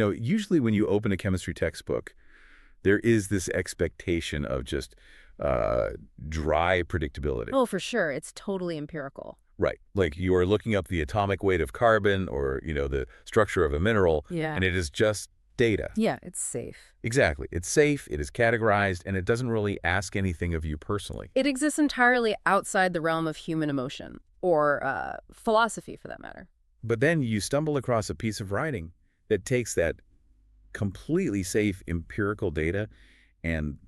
Usually when you open a chemistry textbook, there is this expectation of just dry predictability. Oh, for sure. It's totally empirical. Right. Like you are looking up the atomic weight of carbon or, the structure of a mineral, Yeah. and it is just data. Yeah, it's safe. Exactly. It's safe, it is categorized, and it doesn't really ask anything of you personally. It exists entirely outside the realm of human emotion, or philosophy for that matter. But then you stumble across a piece of writing that takes that completely safe empirical data and,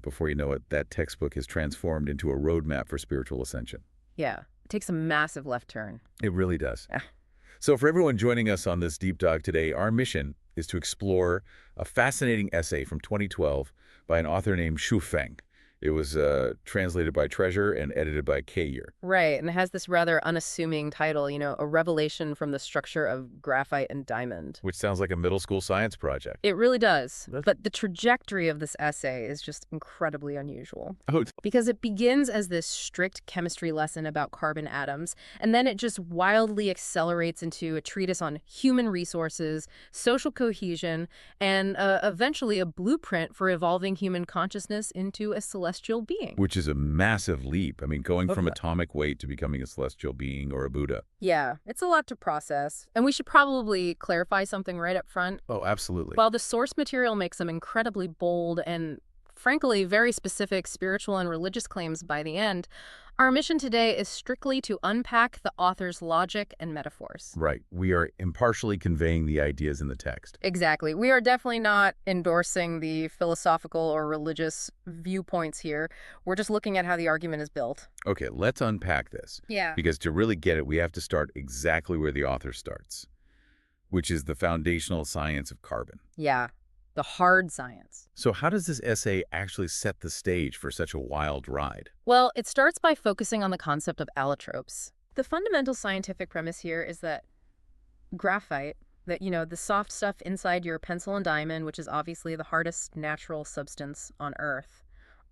before you know it, that textbook is transformed into a roadmap for spiritual ascension. Yeah, it takes a massive left turn. It really does. Yeah. So for everyone joining us on this deep dive today, our mission is to explore a fascinating essay from 2012 by an author named Xu Feng. It was translated by Treasure and edited by Kayer. Right, and it has this rather unassuming title, a revelation from the structure of graphite and diamond. Which sounds like a middle school science project. It really does. But the trajectory of this essay is just incredibly unusual. Oh, Because it begins as this strict chemistry lesson about carbon atoms, and then it just wildly accelerates into a treatise on human resources, social cohesion, and eventually a blueprint for evolving human consciousness into a celestial being. which is a massive leap. Going from atomic weight to becoming a celestial being or a Buddha. Yeah, it's a lot to process. And we should probably clarify something right up front. Oh, absolutely. While the source material makes some incredibly bold and, frankly, very specific spiritual and religious claims by the end, our mission today is strictly to unpack the author's logic and metaphors. Right. We are impartially conveying the ideas in the text. Exactly. We are definitely not endorsing the philosophical or religious viewpoints here. We're just looking at how the argument is built. Okay, let's unpack this. Yeah. Because to really get it, we have to start exactly where the author starts, which is the foundational science of carbon. Yeah. The hard science. So how does this essay actually set the stage for such a wild ride? Well, it starts by focusing on the concept of allotropes. The fundamental scientific premise here is that graphite, the soft stuff inside your pencil and diamond, which is obviously the hardest natural substance on Earth,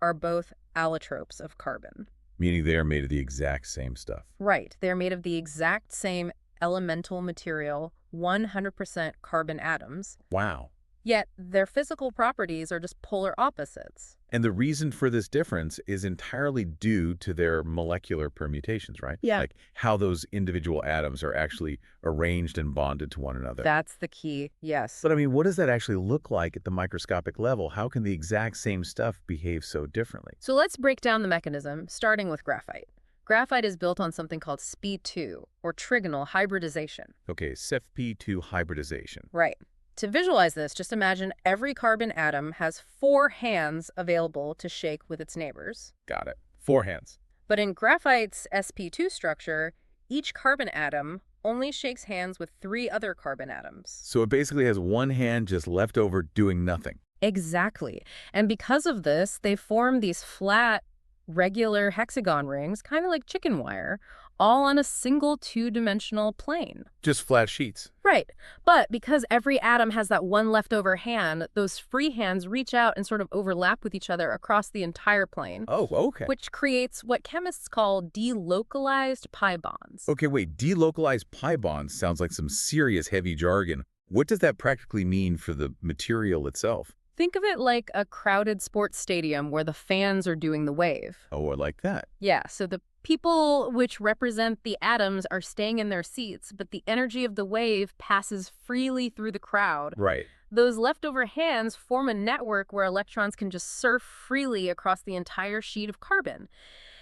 are both allotropes of carbon. Meaning they are made of the exact same stuff. Right. They're made of the exact same elemental material, 100% carbon atoms. Wow. Yet their physical properties are just polar opposites. And the reason for this difference is entirely due to their molecular permutations, right? Yeah. Like how those individual atoms are actually arranged and bonded to one another. That's the key, yes. But what does that actually look like at the microscopic level? How can the exact same stuff behave so differently? So let's break down the mechanism, starting with graphite. Graphite is built on something called Sp2, or trigonal hybridization. Okay, Sp2 hybridization. Right. To visualize this, just imagine every carbon atom has 4 hands available to shake with its neighbors. Got it. 4 hands. But in graphite's Sp2 structure, each carbon atom only shakes hands with 3 other carbon atoms. So it basically has one hand just left over doing nothing. Exactly. And because of this, they form these flat, regular hexagon rings, kind of like chicken wire, all on a single 2-dimensional plane. Just flat sheets. Right. But because every atom has that one leftover hand, those free hands reach out and sort of overlap with each other across the entire plane. Oh, okay. Which creates what chemists call delocalized pi bonds. Okay, wait. Delocalized pi bonds sounds like some serious heavy jargon. What does that practically mean for the material itself? Think of it like a crowded sports stadium where the fans are doing the wave. Oh, I like that. Yeah, so the people which represent the atoms are staying in their seats, but the energy of the wave passes freely through the crowd. Right. Those leftover hands form a network where electrons can just surf freely across the entire sheet of carbon.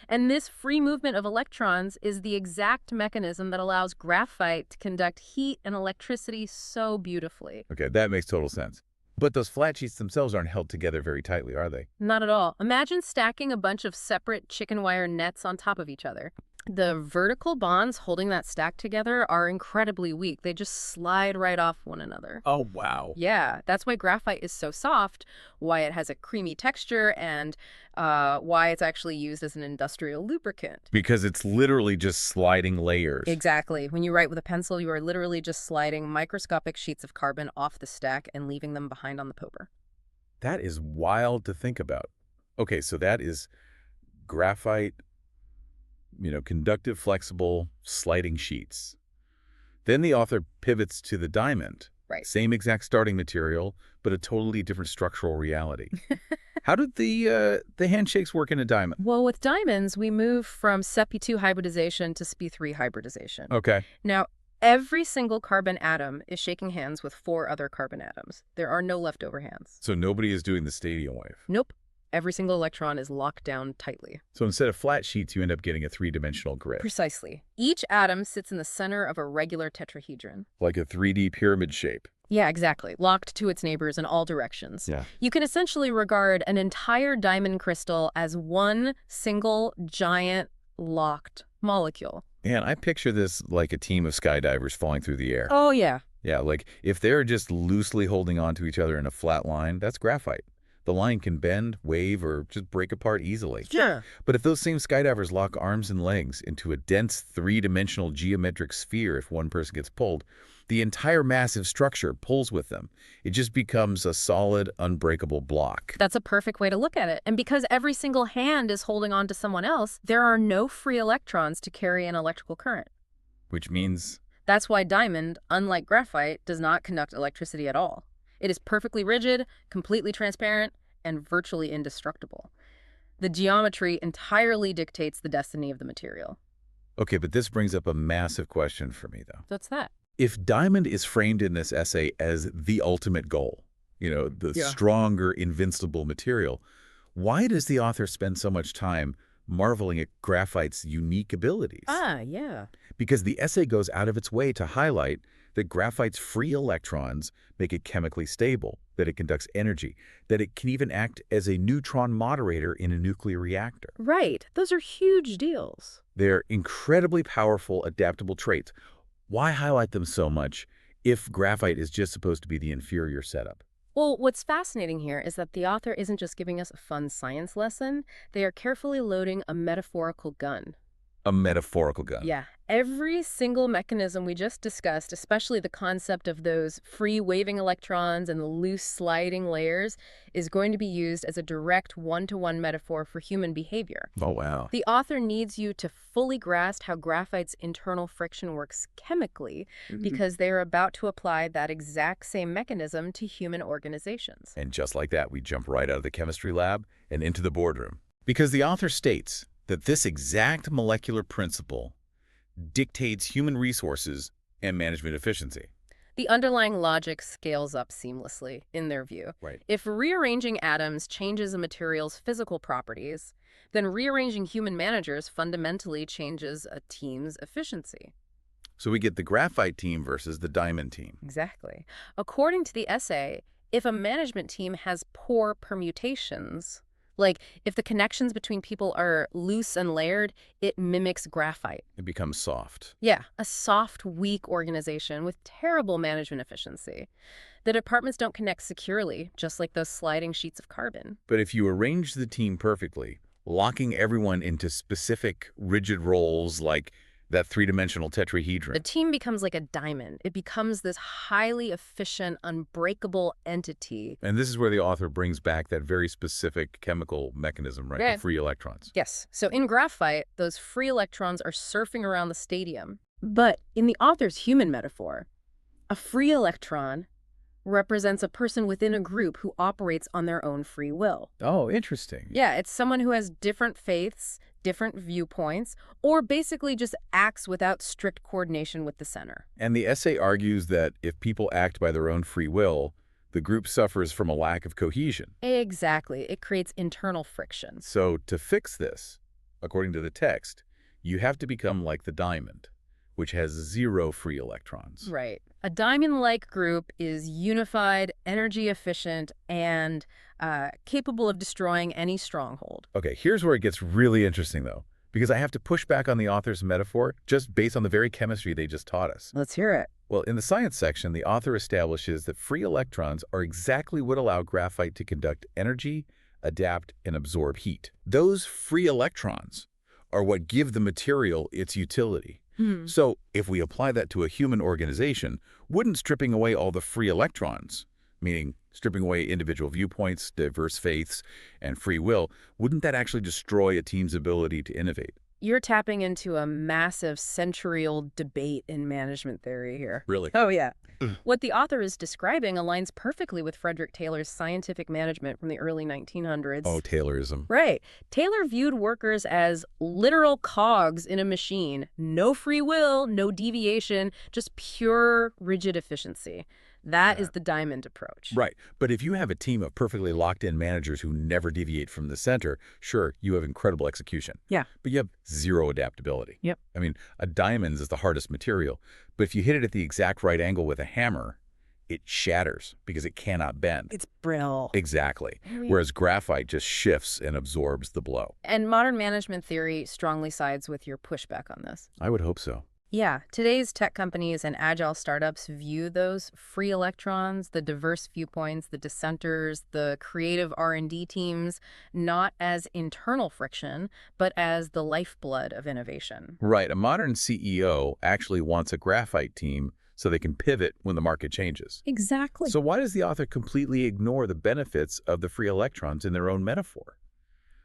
And this free movement of electrons is the exact mechanism that allows graphite to conduct heat and electricity so beautifully. Okay, that makes total sense. But those flat sheets themselves aren't held together very tightly, are they? Not at all. Imagine stacking a bunch of separate chicken wire nets on top of each other. The vertical bonds holding that stack together are incredibly weak. They just slide right off one another. Oh, wow. Yeah, that's why graphite is so soft, why it has a creamy texture, and why it's actually used as an industrial lubricant. Because it's literally just sliding layers. Exactly. When you write with a pencil, you are literally just sliding microscopic sheets of carbon off the stack and leaving them behind on the paper. That is wild to think about. Okay, so that is graphite, conductive, flexible, sliding sheets. Then the author pivots to the diamond, Right. Same exact starting material, but a totally different structural reality. How did the handshakes work in a diamond? Well, with diamonds, we move from sp2 hybridization to sp3 hybridization. Okay. Now, every single carbon atom is shaking hands with 4 other carbon atoms. There are no leftover hands. So nobody is doing the stadium wave. Nope. Every single electron is locked down tightly. So instead of flat sheets, you end up getting a three-dimensional grid. Precisely. Each atom sits in the center of a regular tetrahedron. Like a 3D pyramid shape. Yeah, exactly. Locked to its neighbors in all directions. Yeah. You can essentially regard an entire diamond crystal as one single, giant, locked molecule. And I picture this like a team of skydivers falling through the air. Oh, yeah. Yeah, like if they're just loosely holding on to each other in a flat line, that's graphite. The line can bend, wave, or just break apart easily. Sure. But if those same skydivers lock arms and legs into a dense three-dimensional geometric sphere if one person gets pulled, the entire massive structure pulls with them. It just becomes a solid, unbreakable block. That's a perfect way to look at it. And because every single hand is holding on to someone else, there are no free electrons to carry an electrical current. Which means... That's why diamond, unlike graphite, does not conduct electricity at all. It is perfectly rigid, completely transparent, and virtually indestructible. The geometry entirely dictates the destiny of the material. Okay, but this brings up a massive question for me, though. What's that? If diamond is framed in this essay as the ultimate goal, the stronger, invincible material, why does the author spend so much time marveling at graphite's unique abilities? Yeah. Because the essay goes out of its way to highlight that graphite's free electrons make it chemically stable, that it conducts energy, that it can even act as a neutron moderator in a nuclear reactor. Right. Those are huge deals. They're incredibly powerful, adaptable traits. Why highlight them so much if graphite is just supposed to be the inferior setup? Well, what's fascinating here is that the author isn't just giving us a fun science lesson. They are carefully loading a metaphorical gun. A metaphorical gun. Yeah. Every single mechanism we just discussed, especially the concept of those free waving electrons and the loose sliding layers, is going to be used as a direct one-to-one metaphor for human behavior. Oh, wow. The author needs you to fully grasp how graphite's internal friction works chemically, because they're about to apply that exact same mechanism to human organizations. And just like that, we jump right out of the chemistry lab and into the boardroom. Because the author states that this exact molecular principle dictates human resources and management efficiency. The underlying logic scales up seamlessly, in their view. Right. If rearranging atoms changes a material's physical properties, then rearranging human managers fundamentally changes a team's efficiency. So we get the graphite team versus the diamond team. Exactly. According to the essay, if a management team has poor permutations, like if the connections between people are loose and layered, it mimics graphite. It becomes soft. Yeah, a soft, weak organization with terrible management efficiency. The departments don't connect securely, just like those sliding sheets of carbon. But if you arrange the team perfectly, locking everyone into specific rigid roles like that three-dimensional tetrahedron. The team becomes like a diamond. It becomes this highly efficient, unbreakable entity. And this is where the author brings back that very specific chemical mechanism, right? Yeah. The free electrons. Yes. So in graphite, those free electrons are surfing around the stadium. But in the author's human metaphor, a free electron represents a person within a group who operates on their own free will. Oh, interesting. Yeah, it's someone who has different faiths, different viewpoints, or basically just acts without strict coordination with the center. And the essay argues that if people act by their own free will, the group suffers from a lack of cohesion. Exactly. It creates internal friction. So to fix this, according to the text, you have to become like the diamond, which has 0 free electrons. Right. A diamond-like group is unified, energy efficient, and capable of destroying any stronghold. Okay, here's where it gets really interesting, though, because I have to push back on the author's metaphor just based on the very chemistry they just taught us. Let's hear it. Well, in the science section, the author establishes that free electrons are exactly what allow graphite to conduct energy, adapt, and absorb heat. Those free electrons are what give the material its utility. So if we apply that to a human organization, wouldn't stripping away all the free electrons, meaning stripping away individual viewpoints, diverse faiths, and free will, wouldn't that actually destroy a team's ability to innovate? You're tapping into a massive century-old debate in management theory here. Really? Oh, yeah. Ugh. What the author is describing aligns perfectly with Frederick Taylor's scientific management from the early 1900s. Oh, Taylorism. Right. Taylor viewed workers as literal cogs in a machine. No free will, no deviation, just pure rigid efficiency. That is the diamond approach. Right. But if you have a team of perfectly locked-in managers who never deviate from the center, sure, you have incredible execution. Yeah. But you have zero adaptability. Yep. I mean, a diamond is the hardest material, but if you hit it at the exact right angle with a hammer, it shatters because it cannot bend. It's brittle. Exactly. I mean- Whereas graphite just shifts and absorbs the blow. And modern management theory strongly sides with your pushback on this. I would hope so. Yeah, today's tech companies and agile startups view those free electrons, the diverse viewpoints, the dissenters, the creative R&D teams, not as internal friction, but as the lifeblood of innovation. Right. A modern CEO actually wants a graphite team so they can pivot when the market changes. Exactly. So why does the author completely ignore the benefits of the free electrons in their own metaphor?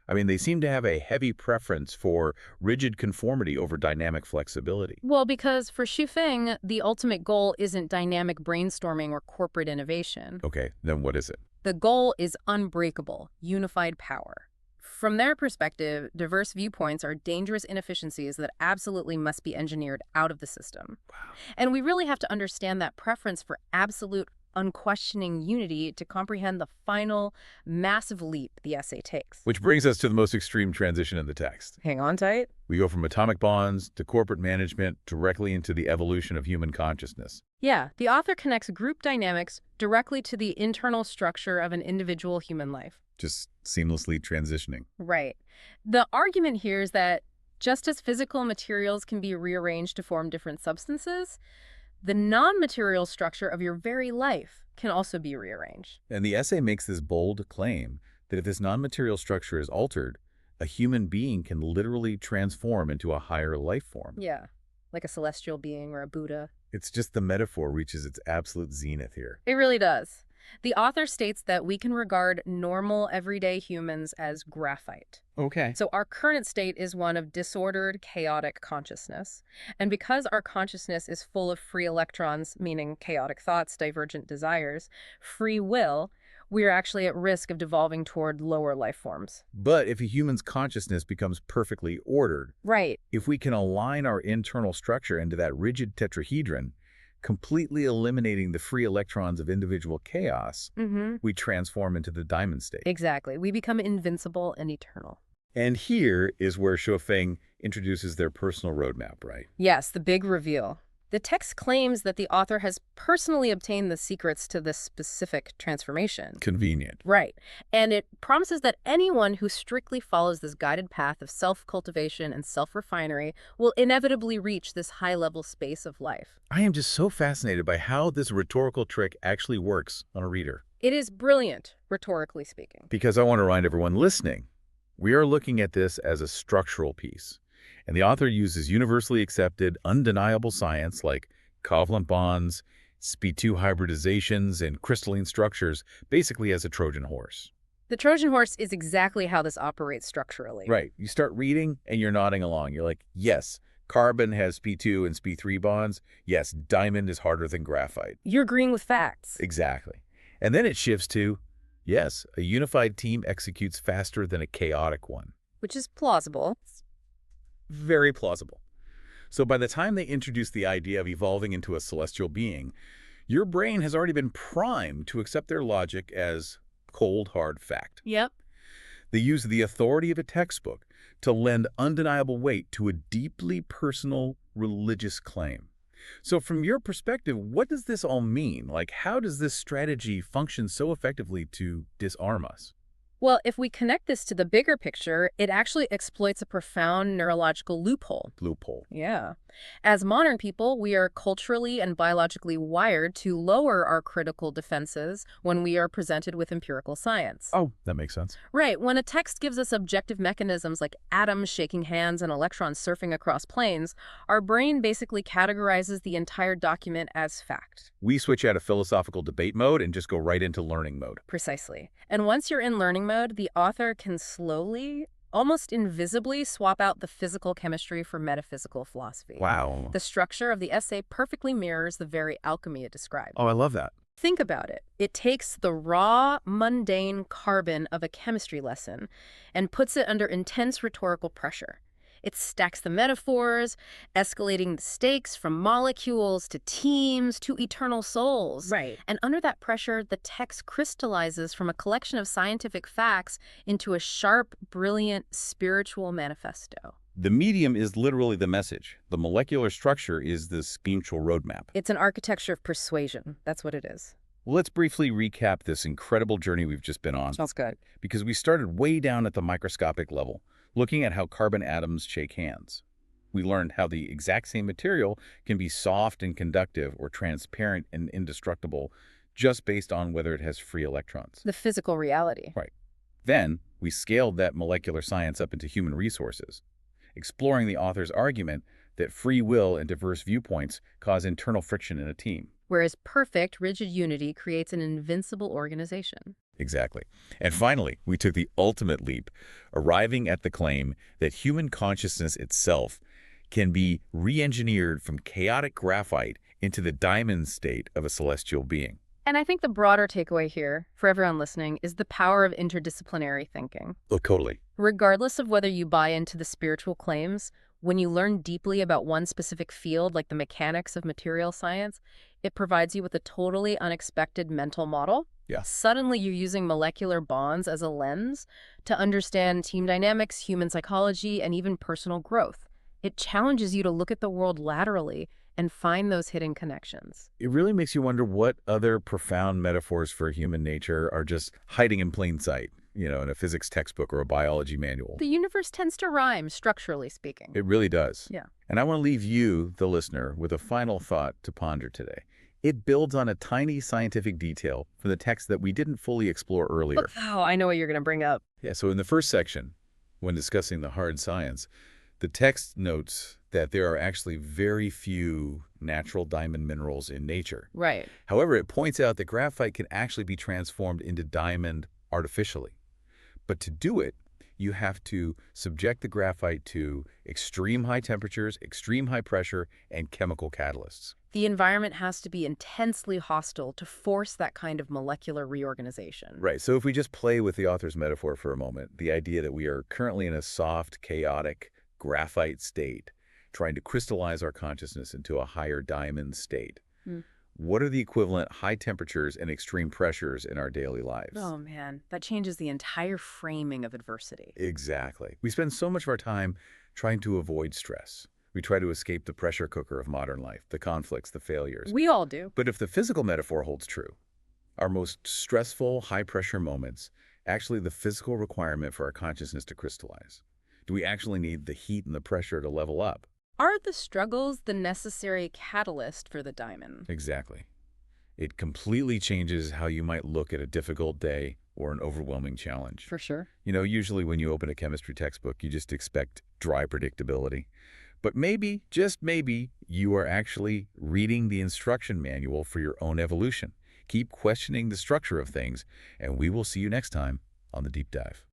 I mean, they seem to have a heavy preference for rigid conformity over dynamic flexibility. Well, because for Xu the ultimate goal isn't dynamic brainstorming or corporate innovation. Okay, then what is it? The goal is unbreakable, unified power. From their perspective, diverse viewpoints are dangerous inefficiencies that absolutely must be engineered out of the system. Wow. And we really have to understand that preference for absolute, unquestioning unity to comprehend the final, massive leap the essay takes. Which brings us to the most extreme transition in the text. Hang on tight. We go from atomic bonds to corporate management directly into the evolution of human consciousness. Yeah, the author connects group dynamics directly to the internal structure of an individual human life. Just seamlessly transitioning. Right. The argument here is that just as physical materials can be rearranged to form different substances, the non-material structure of your very life can also be rearranged. And the essay makes this bold claim that if this non-material structure is altered, a human being can literally transform into a higher life form. Yeah, like a celestial being or a Buddha. It's just the metaphor reaches its absolute zenith here. It really does. The author states that we can regard normal, everyday humans as graphite. Okay. So our current state is one of disordered, chaotic consciousness. And because our consciousness is full of free electrons, meaning chaotic thoughts, divergent desires, free will, we are actually at risk of devolving toward lower life forms. But if a human's consciousness becomes perfectly ordered, Right. if we can align our internal structure into that rigid tetrahedron, completely eliminating the free electrons of individual chaos, we transform into the diamond state. Exactly. We become invincible and eternal. And here is where Shufeng introduces their personal roadmap, right? Yes, the big reveal. The text claims that the author has personally obtained the secrets to this specific transformation. Convenient. Right. And it promises that anyone who strictly follows this guided path of self-cultivation and self-refinery will inevitably reach this high-level space of life. I am just so fascinated by how this rhetorical trick actually works on a reader. It is brilliant, rhetorically speaking. Because I want to remind everyone listening, we are looking at this as a structural piece. And the author uses universally accepted, undeniable science like covalent bonds, sp2 hybridizations, and crystalline structures basically as a Trojan horse. The Trojan horse is exactly how this operates structurally. Right. You start reading and you're nodding along. You're like, yes, carbon has sp2 and sp3 bonds. Yes, diamond is harder than graphite. You're agreeing with facts. Exactly. And then it shifts to, yes, a unified team executes faster than a chaotic one. Which is plausible. Very plausible. So by the time they introduce the idea of evolving into a celestial being, your brain has already been primed to accept their logic as cold, hard fact. Yep. They use the authority of a textbook to lend undeniable weight to a deeply personal religious claim. So from your perspective, what does this all mean? Like, how does this strategy function so effectively to disarm us? Well, if we connect this to the bigger picture, it actually exploits a profound neurological loophole. Loophole. Yeah. As modern people, we are culturally and biologically wired to lower our critical defenses when we are presented with empirical science. Oh, that makes sense. Right. When a text gives us objective mechanisms like atoms shaking hands and electrons surfing across planes, our brain basically categorizes the entire document as fact. We switch out of philosophical debate mode and just go right into learning mode. Precisely. And once you're in learning mode, the author can slowly, almost invisibly swap out the physical chemistry for metaphysical philosophy. Wow. The structure of the essay perfectly mirrors the very alchemy it described. Oh, I love that. Think about it. It takes the raw, mundane carbon of a chemistry lesson and puts it under intense rhetorical pressure. It stacks the metaphors, escalating the stakes from molecules to teams to eternal souls. Right. And under that pressure, the text crystallizes from a collection of scientific facts into a sharp, brilliant, spiritual manifesto. The medium is literally the message. The molecular structure is the spiritual roadmap. It's an architecture of persuasion. That's what it is. Well, let's briefly recap this incredible journey we've just been on. Sounds good. Because we started way down at the microscopic level, looking at how carbon atoms shake hands. We learned how the exact same material can be soft and conductive or transparent and indestructible just based on whether it has free electrons. The physical reality. Right. Then, we scaled that molecular science up into human resources, exploring the author's argument that free will and diverse viewpoints cause internal friction in a team. Whereas perfect, rigid unity creates an invincible organization. Exactly. And finally, we took the ultimate leap, arriving at the claim that human consciousness itself can be re-engineered from chaotic graphite into the diamond state of a celestial being. And I think the broader takeaway here, for everyone listening, is the power of interdisciplinary thinking. Oh, totally. Regardless of whether you buy into the spiritual claims, when you learn deeply about one specific field, like the mechanics of material science, it provides you with a totally unexpected mental model. Yeah. Suddenly you're using molecular bonds as a lens to understand team dynamics, human psychology, and even personal growth. It challenges you to look at the world laterally and find those hidden connections. It really makes you wonder what other profound metaphors for human nature are just hiding in plain sight, in a physics textbook or a biology manual. The universe tends to rhyme, structurally speaking. It really does. Yeah. And I want to leave you, the listener, with a final thought to ponder today. It builds on a tiny scientific detail from the text that we didn't fully explore earlier. Oh, I know what you're going to bring up. Yeah, so in the first section, when discussing the hard science, the text notes that there are actually very few natural diamond minerals in nature. Right. However, it points out that graphite can actually be transformed into diamond artificially. But to do it, you have to subject the graphite to extreme high temperatures, extreme high pressure, and chemical catalysts. The environment has to be intensely hostile to force that kind of molecular reorganization. Right, so if we just play with the author's metaphor for a moment, the idea that we are currently in a soft, chaotic, graphite state, trying to crystallize our consciousness into a higher diamond state. What are the equivalent high temperatures and extreme pressures in our daily lives? Oh, man, that changes the entire framing of adversity. Exactly. We spend so much of our time trying to avoid stress. We try to escape the pressure cooker of modern life, the conflicts, the failures. We all do. But if the physical metaphor holds true, our most stressful, high-pressure moments, actually the physical requirement for our consciousness to crystallize. Do we actually need the heat and the pressure to level up? Are the struggles the necessary catalyst for the diamond? Exactly. It completely changes how you might look at a difficult day or an overwhelming challenge. For sure. Usually when you open a chemistry textbook, you just expect dry predictability. But maybe, just maybe, you are actually reading the instruction manual for your own evolution. Keep questioning the structure of things, and we will see you next time on The Deep Dive.